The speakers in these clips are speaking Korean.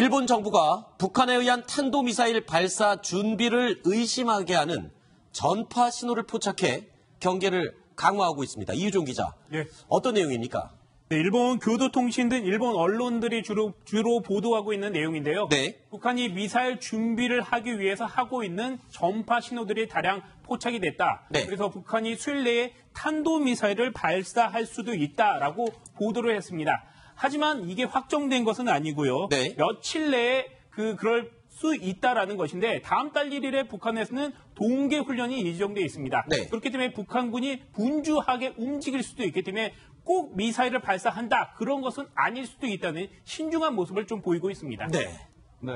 일본 정부가 북한에 의한 탄도미사일 발사 준비를 의심하게 하는 전파 신호를 포착해 경계를 강화하고 있습니다. 이유종 기자, 예. 어떤 내용입니까? 네, 일본 교도통신 등 일본 언론들이 주로 보도하고 있는 내용인데요. 네. 북한이 미사일 준비를 하기 위해서 하고 있는 전파 신호들이 다량 포착이 됐다. 네. 그래서 북한이 수일 내에 탄도미사일을 발사할 수도 있다라고 보도를 했습니다. 하지만 이게 확정된 것은 아니고요. 네. 며칠 내에 그럴 수 있다라는 것인데 다음 달 1일에 북한에서는 동계 훈련이 예정돼 있습니다. 네. 그렇기 때문에 북한군이 분주하게 움직일 수도 있기 때문에 꼭 미사일을 발사한다 그런 것은 아닐 수도 있다는 신중한 모습을 좀 보이고 있습니다. 네. 네,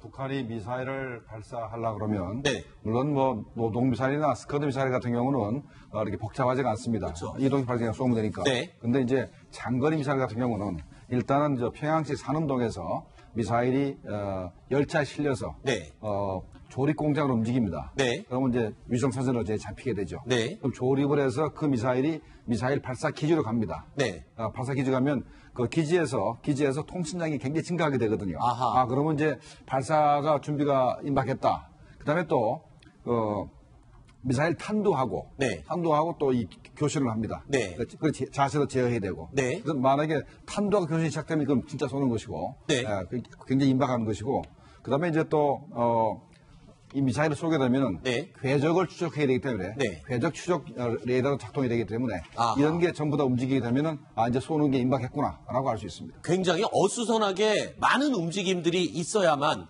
북한이 미사일을 발사하려고 그러면 네. 물론 노동 미사일이나 스커드 미사일 같은 경우는 이렇게 복잡하지가 않습니다. 그렇죠. 이동 발사가 쏘면 되니까. 네. 근데 이제 장거리 미사일 같은 경우는 일단은 평양시 산음동에서 미사일이 열차에 실려서 네. 조립 공장으로 움직입니다. 네. 그러면 이제 위성 사진으로 이제 잡히게 되죠. 네. 그럼 조립을 해서 그 미사일이 미사일 발사 기지로 갑니다. 네. 발사 기지 가면 그 기지에서 통신량이 굉장히 증가하게 되거든요. 아하. 그러면 이제 발사가 준비가 임박했다. 그다음에 또 미사일 탄도하고 네. 또 이 교신을 합니다. 네. 그 자세도 제어해야 되고. 네. 그래서 만약에 탄도와 교신이 시작되면 그럼 진짜 쏘는 것이고. 네. 굉장히 임박하는 것이고. 그다음에 이제 또 이 미사일을 쏘게 되면 네. 궤적을 추적해야 되기 때문에 네. 궤적 추적 레이더가 작동이 되기 때문에 아하. 이런 게 전부 다 움직이게 되면은 이제 쏘는 게 임박했구나라고 알 수 있습니다. 굉장히 어수선하게 많은 움직임들이 있어야만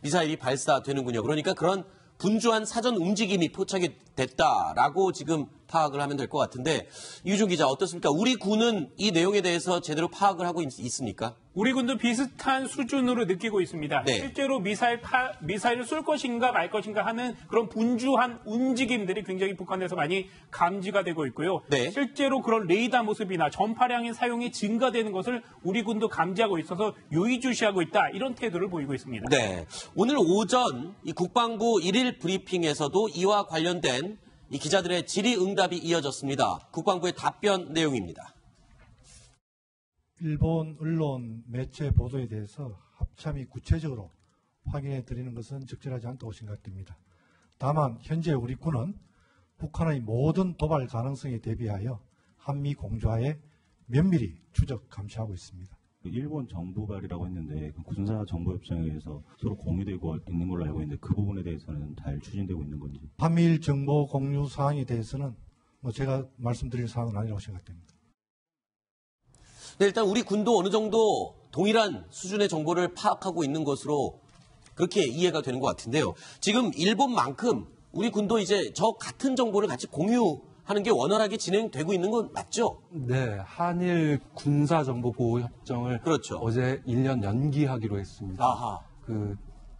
미사일이 발사되는군요. 그러니까 그런 분주한 사전 움직임이 포착이 됐다라고 지금 파악을 하면 될 것 같은데, 이유종 기자 어떻습니까? 우리 군은 이 내용에 대해서 제대로 파악을 하고 있습니까? 우리 군도 비슷한 수준으로 느끼고 있습니다. 네. 실제로 미사일을 쏠 것인가 말 것인가 하는 그런 분주한 움직임들이 굉장히 북한에서 많이 감지가 되고 있고요. 네. 실제로 그런 레이더 모습이나 전파량의 사용이 증가되는 것을 우리 군도 감지하고 있어서 요의주시하고 있다. 이런 태도를 보이고 있습니다. 네. 오늘 오전 이 국방부 1일 브리핑에서도 이와 관련된 이 기자들의 질의응답이 이어졌습니다. 국방부의 답변 내용입니다. 일본 언론 매체 보도에 대해서 합참이 구체적으로 확인해 드리는 것은 적절하지 않다고 생각됩니다. 다만 현재 우리 군은 북한의 모든 도발 가능성에 대비하여 한미 공조하에 면밀히 추적 감시하고 있습니다. 일본 정보발이라고 했는데 군사 정보협정에 의해서 서로 공유되고 있는 걸로 알고 있는데 그 부분에 대해서는 잘 추진되고 있는 건지. 한미일 정보 공유 사항에 대해서는 제가 말씀드릴 사항은 아니라고 생각됩니다. 네, 일단 우리 군도 어느 정도 동일한 수준의 정보를 파악하고 있는 것으로 그렇게 이해가 되는 것 같은데요. 지금 일본만큼 우리 군도 이제 저 같은 정보를 같이 공유하는 게 원활하게 진행되고 있는 건 맞죠? 네, 한일 군사정보보호협정을 그렇죠. 어제 1년 연기하기로 했습니다. 아하.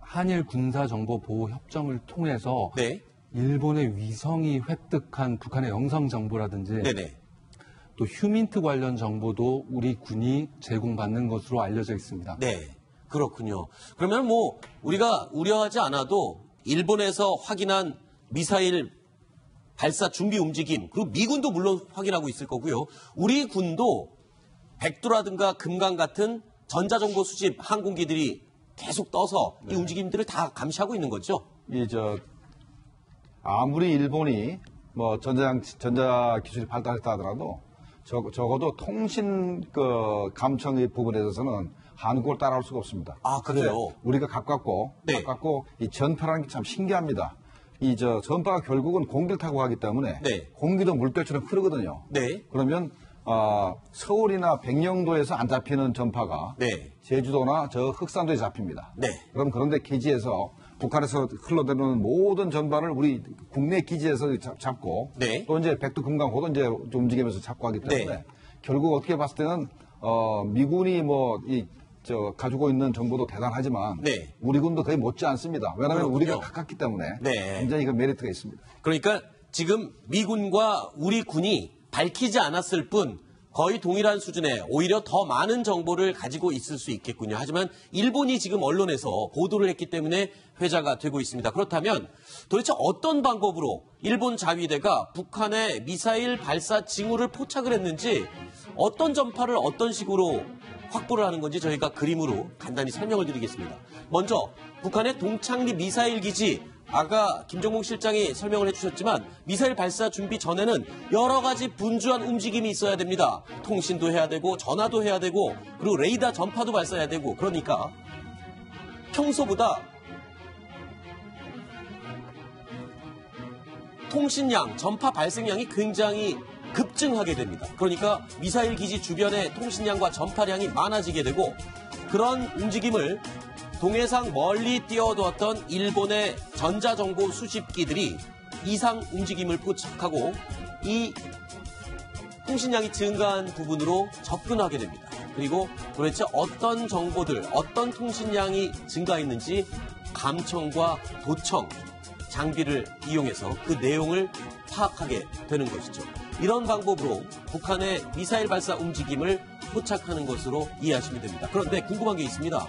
한일 군사정보보호협정을 통해서 네. 일본의 위성이 획득한 북한의 영상 정보라든지 네네. 또 휴민트 관련 정보도 우리 군이 제공받는 것으로 알려져 있습니다. 네, 그렇군요. 그러면 우리가 우려하지 않아도 일본에서 확인한 미사일 발사 준비 움직임, 그리고 미군도 물론 확인하고 있을 거고요. 우리 군도 백두라든가 금강 같은 전자정보 수집 항공기들이 계속 떠서 이 움직임들을 다 감시하고 있는 거죠. 아무리 일본이 전자 기술이 발달했다 하더라도 적어도 통신 감청의 부분에 대해서는 한국을 따라올 수가 없습니다. 아, 그래요? 우리가 가깝고 이 전파라는 게 참 신기합니다. 전파가 결국은 공기를 타고 가기 때문에 네. 공기도 물결처럼 흐르거든요. 네. 그러면 서울이나 백령도에서 안 잡히는 전파가 네. 제주도나 저 흑산도에 잡힙니다. 네. 그럼 그런데 기지에서 북한에서 흘러들어오는 모든 전파를 우리 국내 기지에서 잡고 네. 또 이제 백두 금강호도 이제 움직이면서 잡고 하기 때문에 네. 결국 어떻게 봤을 때는 미군이 가지고 있는 정보도 대단하지만 네. 우리 군도 거의 못지 않습니다. 왜냐하면 그렇군요. 우리가 가깝기 때문에 네. 굉장히 메리트가 있습니다. 그러니까 지금 미군과 우리 군이 밝히지 않았을 뿐 거의 동일한 수준의 오히려 더 많은 정보를 가지고 있을 수 있겠군요. 하지만 일본이 지금 언론에서 보도를 했기 때문에 회자가 되고 있습니다. 그렇다면 도대체 어떤 방법으로 일본 자위대가 북한의 미사일 발사 징후를 포착을 했는지 어떤 전파를 어떤 식으로 확보를 하는 건지 저희가 그림으로 간단히 설명을 드리겠습니다. 먼저 북한의 동창리 미사일 기지, 아까 김정국 실장이 설명을 해주셨지만 미사일 발사 준비 전에는 여러 가지 분주한 움직임이 있어야 됩니다. 통신도 해야 되고 전화도 해야 되고 그리고 레이더 전파도 발사해야 되고, 그러니까 평소보다 통신량, 전파 발생량이 굉장히 급증하게 됩니다. 그러니까 미사일 기지 주변의 통신량과 전파량이 많아지게 되고, 그런 움직임을 동해상 멀리 띄워두었던 일본의 전자정보 수집기들이 이상 움직임을 포착하고 이 통신량이 증가한 부분으로 접근하게 됩니다. 그리고 도대체 어떤 정보들, 어떤 통신량이 증가했는지 감청과 도청 장비를 이용해서 그 내용을 파악하게 되는 것이죠. 이런 방법으로 북한의 미사일 발사 움직임을 포착하는 것으로 이해하시면 됩니다. 그런데 궁금한 게 있습니다.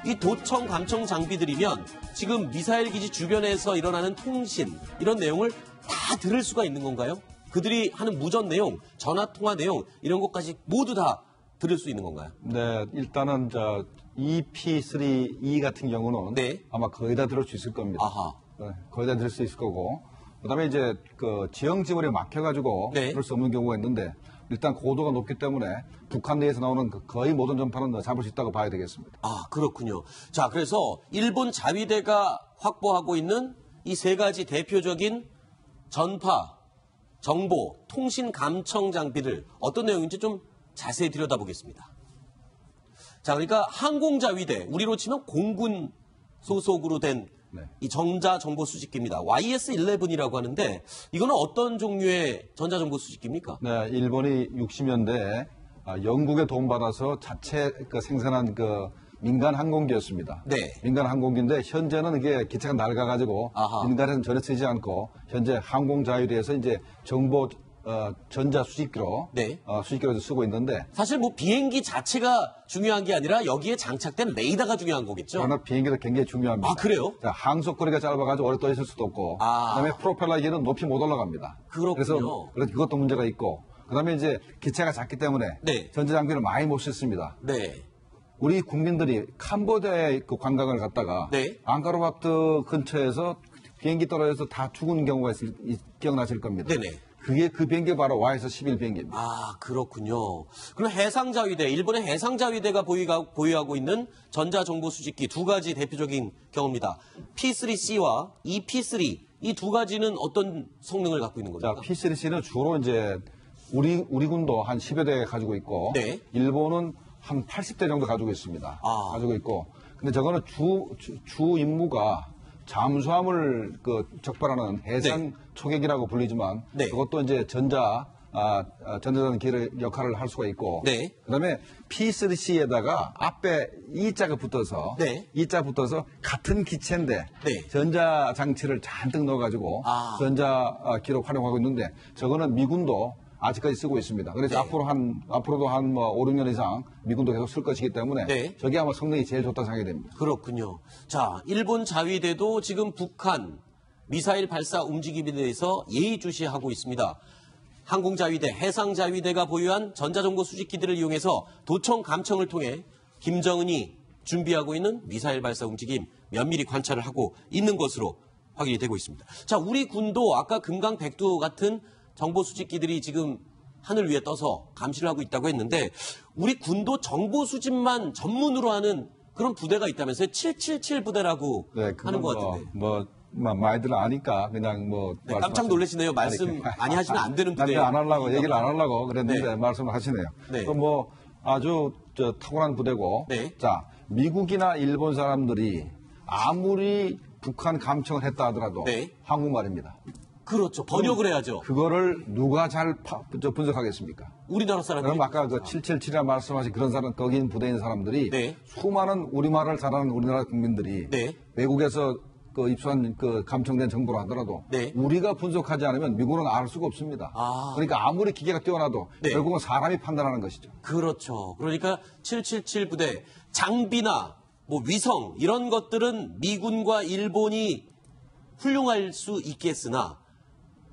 이 도청, 감청 장비들이면 지금 미사일 기지 주변에서 일어나는 통신, 이런 내용을 다 들을 수가 있는 건가요? 그들이 하는 무전 내용, 전화 통화 내용, 이런 것까지 모두 다 들을 수 있는 건가요? 네, 일단은 EP3E 같은 경우는 네. 아마 거의 다 들을 수 있을 겁니다. 아하. 네, 거의 다 들을 수 있을 거고, 그다음에 이제 그 지형 지물에 막혀가지고 네. 들을 수 없는 경우가 있는데, 일단 고도가 높기 때문에 북한 내에서 나오는 거의 모든 전파는 잡을 수 있다고 봐야 되겠습니다. 아, 그렇군요. 자, 그래서 일본 자위대가 확보하고 있는 이 세 가지 대표적인 전파, 정보, 통신 감청 장비들 어떤 내용인지 좀 자세히 들여다보겠습니다. 자, 그러니까 항공자위대, 우리로 치면 공군 소속으로 된 이 전자정보 수집기입니다. YS-11이라고 하는데 이거는 어떤 종류의 전자정보 수집기입니까? 네, 일본이 60년대에 영국의 도움받아서 자체 생산한 민간 항공기였습니다. 네. 민간 항공기인데 현재는 이게 기체가 낡아가지고 아하. 민간에서는 전혀 쓰지 않고 현재 항공자위대에서 이제 정보 전자 수집기로 네. 수집기로 쓰고 있는데, 사실 뭐 비행기 자체가 중요한 게 아니라 여기에 장착된 레이더가 중요한 거겠죠? 그러나 비행기도 굉장히 중요합니다. 아, 그래요? 자, 항속거리가 짧아가지고 오래 떠 있을 수도 없고, 아. 그다음에 프로펠러기는 높이 못 올라갑니다. 그렇군요. 그래서 그것도 문제가 있고, 그다음에 이제 기체가 작기 때문에 네. 전자장비를 많이 못 썼습니다. 네. 우리 국민들이 캄보디아에 관광을 갔다가 네. 앙카르와트 근처에서 비행기 떨어져서 다 죽은 경우가 기억나실 겁니다. 네네. 그게 그 비행기 바로 YS-11 비행기입니다. 아, 그렇군요. 그럼 해상자위대, 일본의 해상자위대가 보유하고 있는 전자정보 수집기 두 가지 대표적인 경우입니다. P3C와 EP3, 이 두 가지는 어떤 성능을 갖고 있는 자, 겁니까? P3C는 주로 이제 우리 군도 한 10여 대 가지고 있고, 네. 일본은 한 80대 정도 가지고 있습니다. 아. 가지고 있고, 근데 저거는 주 임무가 잠수함을 적발하는 해상 초계기라고 불리지만, 네. 그것도 이제 전자전기의 역할을 할 수가 있고, 네. 그다음에 P3C에다가 앞에 E자가 붙어서, 네. E자 붙어서 같은 기체인데 네. 전자 장치를 잔뜩 넣어가지고 아. 전자 기록 활용하고 있는데, 저거는 미군도 아직까지 쓰고 있습니다. 그래서 네. 앞으로도 한 5, 6년 이상 미군도 계속 쓸 것이기 때문에 네. 저게 아마 성능이 제일 좋다고 생각이 됩니다. 그렇군요. 자, 일본 자위대도 지금 북한 미사일 발사 움직임에 대해서 예의주시하고 있습니다. 항공자위대, 해상자위대가 보유한 전자정보 수집기들을 이용해서 도청, 감청을 통해 김정은이 준비하고 있는 미사일 발사 움직임 면밀히 관찰을 하고 있는 것으로 확인이 되고 있습니다. 자, 우리 군도 아까 금강 백두 같은 정보 수집기들이 지금 하늘 위에 떠서 감시를 하고 있다고 했는데, 우리 군도 정보 수집만 전문으로 하는 그런 부대가 있다면서요? 777 부대라고 하는 것 같은데. 많이들 아니까 그냥 네, 깜짝 놀라시네요. 말씀 많이 하시면 안 되는 부대. 얘기를 안 하려고 그랬는데 네. 말씀을 하시네요. 네. 아주 탁월한 부대고, 네. 자, 미국이나 일본 사람들이 아무리 북한 감청을 했다 하더라도 네. 한국말입니다. 그렇죠. 번역을 해야죠. 그거를 누가 잘 분석하겠습니까? 우리나라 사람들이. 그럼 아까 777이라 말씀하신 그런 사람, 거기 있는 부대에 있는 사람들이 네. 수많은 우리말을 잘하는 우리나라 국민들이 네. 외국에서 입수한 감청된 정보를 하더라도 네. 우리가 분석하지 않으면 미국은 알 수가 없습니다. 아. 그러니까 아무리 기계가 뛰어나도 네. 결국은 사람이 판단하는 것이죠. 그렇죠. 그러니까 777 부대, 장비나 위성 이런 것들은 미군과 일본이 훌륭할 수 있겠으나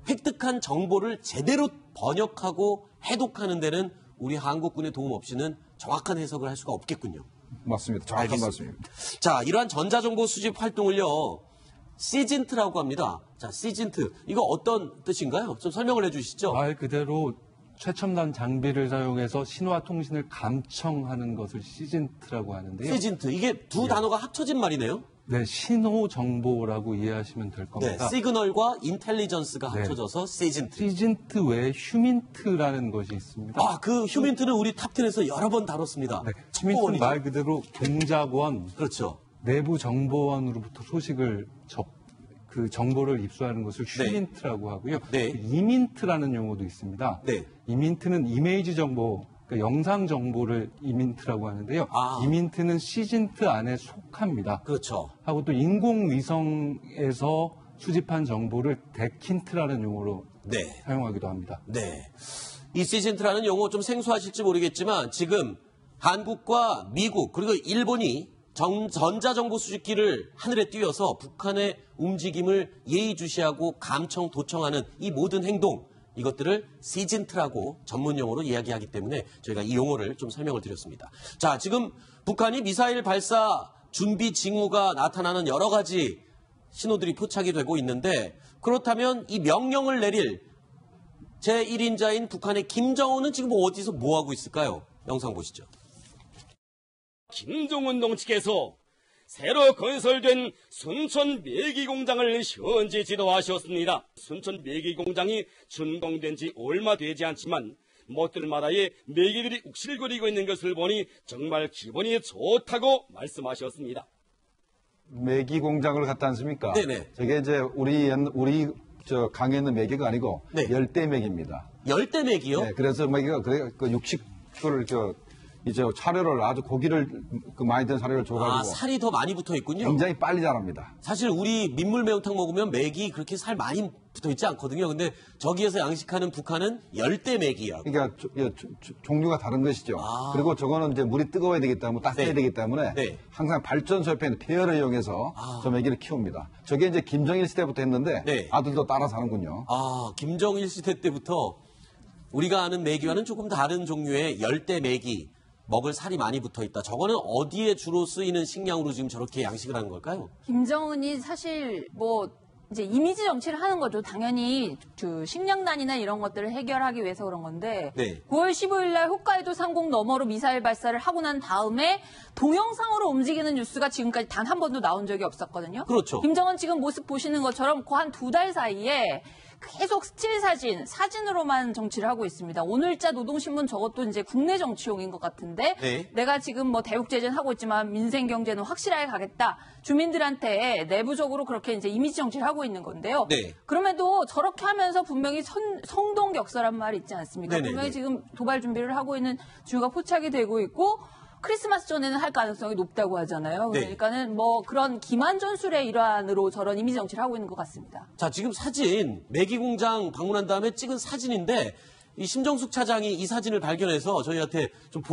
획득한 정보를 제대로 번역하고 해독하는 데는 우리 한국군의 도움 없이는 정확한 해석을 할 수가 없겠군요. 맞습니다. 정확한 알겠습니다. 말씀입니다. 자, 이러한 전자정보 수집 활동을요, 시즌트라고 합니다. 자, 시즌트. 이거 어떤 뜻인가요? 좀 설명을 해 주시죠. 말 그대로 최첨단 장비를 사용해서 신호와 통신을 감청하는 것을 시즌트라고 하는데요. 시즌트. 이게 두 단어가 합쳐진 말이네요. 네, 신호 정보라고 이해하시면 될 네, 겁니다. 시그널과 인텔리전스가 네. 합쳐져서 시즌트. 시즌트 외에 휴민트라는 것이 있습니다. 아, 그 휴민트는 우리 탑10에서 여러 번 다뤘습니다. 네, 휴민트는 첩보원이죠. 말 그대로 공작원, 그렇죠. 내부 정보원으로부터 소식을 그 정보를 입수하는 것을 휴민트라고 하고요. 네. 이민트라는 용어도 있습니다. 네. 이민트는 이미지 정보, 그러니까 영상 정보를 이민트라고 하는데요. 아. 이민트는 시즌트 안에 속합니다. 그렇죠. 하고 또 인공위성에서 수집한 정보를 데킨트라는 용어로 네. 사용하기도 합니다. 네. 이 시즌트라는 용어 좀 생소하실지 모르겠지만 지금 한국과 미국 그리고 일본이 전자정보 수집기를 하늘에 띄워서 북한의 움직임을 예의주시하고 감청, 도청하는 이 모든 행동, 이것들을 시즌트라고 전문 용어로 이야기하기 때문에 저희가 이 용어를 좀 설명을 드렸습니다. 자, 지금 북한이 미사일 발사 준비 징후가 나타나는 여러 가지 신호들이 포착이 되고 있는데 그렇다면 이 명령을 내릴 제1인자인 북한의 김정은은 지금 어디서 뭐하고 있을까요? 영상 보시죠. 김정은 동지께서 새로 건설된 순천 매기공장을 현지 지도하셨습니다. 순천 매기공장이 준공된 지 얼마 되지 않지만 못들마다에 매기들이 욱실거리고 있는 것을 보니 정말 기분이 좋다고 말씀하셨습니다. 메기 공장을 갔다 않습니까? 네네. 저게 이제 우리 저 강에 있는 메기가 아니고 네. 열대 메기입니다. 열대맥이요? 네, 그래서 메기가 그 육식을 이제 사료를 아주 고기를 많이 든 사료를 아, 줘가지고 살이 더 많이 붙어 있군요. 굉장히 빨리 자랍니다. 사실 우리 민물 매운탕 먹으면 맥이 그렇게 살 많이 붙어 있지 않거든요. 근데 저기에서 양식하는 북한은 열대맥이야. 그러니까 종류가 다른 것이죠. 아. 그리고 저거는 이제 물이 뜨거워야 되기 때문에 따뜻해야 네. 되기 때문에 네. 항상 발전소 옆에 있는 폐열을 이용해서 저 메기를 키웁니다. 저게 이제 김정일 시대부터 했는데 네. 아들도 따라서 하는군요. 아, 김정일 시대 때부터 우리가 아는 메기와는 조금 다른 종류의 열대맥이 먹을 살이 많이 붙어 있다. 저거는 어디에 주로 쓰이는 식량으로 지금 저렇게 양식을 하는 걸까요? 김정은이 사실 이제 이미지 정치를 하는 거죠. 당연히 그 식량난이나 이런 것들을 해결하기 위해서 그런 건데 네. 9월 15일 날 홋카이도 상공 너머로 미사일 발사를 하고 난 다음에 동영상으로 움직이는 뉴스가 지금까지 단 한 번도 나온 적이 없었거든요. 그렇죠. 김정은 지금 모습 보시는 것처럼 그 한 2달 사이에 계속 스틸 사진으로만 정치를 하고 있습니다. 오늘자 노동신문 저것도 이제 국내 정치용인 것 같은데 네. 내가 지금 대북 제재는 하고 있지만 민생 경제는 확실하게 가겠다. 주민들한테 내부적으로 그렇게 이제 이미지 정치를 하고 있는 건데요. 네. 그럼에도 저렇게 하면서 분명히 성동격서란 말이 있지 않습니까? 네네네. 분명히 지금 도발 준비를 하고 있는 징후가 포착이 되고 있고 크리스마스 전에는 할 가능성이 높다고 하잖아요. 네. 그러니까는 그런 기만 전술의 일환으로 저런 이미지 정치를 하고 있는 것 같습니다. 자, 지금 사진, 매기공장 방문한 다음에 찍은 사진인데 이 심정숙 차장이 이 사진을 발견해서 저희한테 좀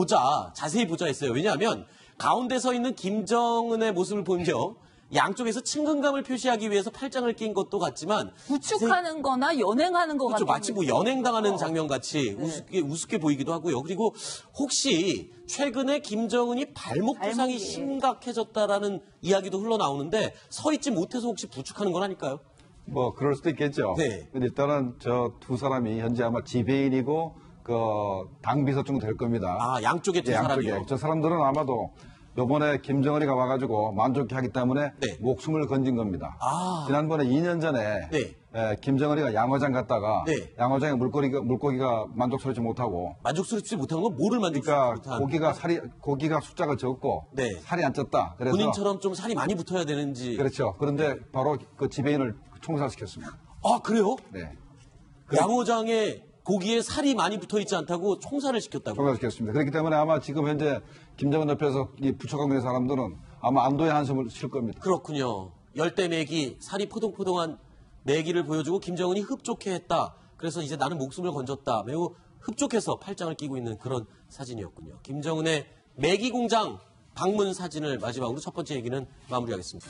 자세히 보자 했어요. 왜냐하면 가운데 서 있는 김정은의 모습을 보면요. 양쪽에서 친근감을 표시하기 위해서 팔짱을 낀 것도 같지만 부축하는 거나 연행하는 것 그렇죠. 같은 마치 연행당하는 장면 같이 우습게 보이기도 하고요. 그리고 혹시 최근에 김정은이 발목 부상이 발목이. 심각해졌다라는 이야기도 흘러나오는데 서 있지 못해서 혹시 부축하는 건 아닐까요? 그럴 수도 있겠죠. 네. 근데 일단은 저 두 사람이 현재 아마 지배인이고 당 비서 정도 될 겁니다. 아, 양쪽에 두 사람이요? 저 사람들은 아마도 요번에 김정은이가 와가지고 만족해 하기 때문에 네. 목숨을 건진 겁니다. 아. 지난번에 2년 전에 네. 김정은이가 양어장 갔다가 네. 양어장에 물고기가 만족스럽지 못하고 만족스럽지 못한 건 뭐를 만족스럽지 그러니까 못한? 고기가 숫자가 적고 네. 살이 안 쪘다. 그래서 본인처럼 좀 살이 많이 붙어야 되는지. 그렇죠. 그런데 바로 그 지배인을 총살시켰습니다. 아, 그래요? 네. 양어장에 고기에 살이 많이 붙어 있지 않다고 총살을 시켰다고. 총살시켰습니다. 그렇기 때문에 아마 지금 현재 김정은 옆에서 이 부축하고 있는 사람들은 아마 안도의 한숨을 쉴 겁니다. 그렇군요. 열대 매기, 살이 포동포동한 매기를 보여주고 김정은이 흡족해했다. 그래서 이제 나는 목숨을 건졌다. 매우 흡족해서 팔짱을 끼고 있는 그런 사진이었군요. 김정은의 매기 공장 방문 사진을 마지막으로 첫 번째 얘기는 마무리하겠습니다.